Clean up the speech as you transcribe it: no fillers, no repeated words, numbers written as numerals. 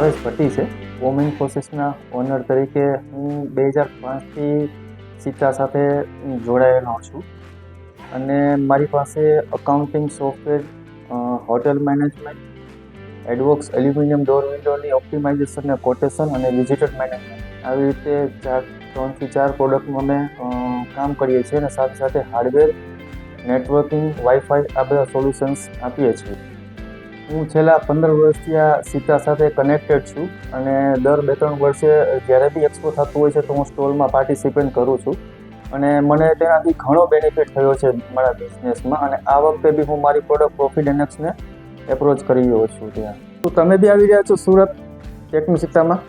ભાવેશ ભટ્ટી છે. ઓમ ઇન્ફોસિસના ઓનર તરીકે હું 2005થી સીતા સાથે જોડાયેલો છું અને મારી પાસે accounting software, hotel management, Advox aluminium door વિન્ડોની ઓપ્ટિમાઇઝેશન અને કોટેશન અને વિઝિટર મેનેજમેન્ટ આવી રીતે 3 થી 4 પ્રોડક્ટમાં અમે કામ કરીએ છીએ અને સાથે સાથે હાર્ડવેર, નેટવર્કિંગ, વાઈફાઈ આ બધા સોલ્યુશન્સ આપીએ છીએ. હું છેલ્લા 15 વર્ષથી આ સીતા સાથે કનેક્ટેડ છું અને દર 2-3 વર્ષે જ્યારે બી એક્સપો થતું હોય છે તો હું સ્ટોલમાં પાર્ટિસિપેટ કરું છું અને મને તેનાથી ઘણો બેનિફિટ થયો છે મારા બિઝનેસમાં. અને આ વખતે બી હું મારી પ્રોડક્ટ પ્રોફિડેનેક્સને એપ્રોચ કરી રહ્યો છું ત્યાં. તો તમે બી આવી રહ્યા છો સુરત ટેકનું સીતામાં?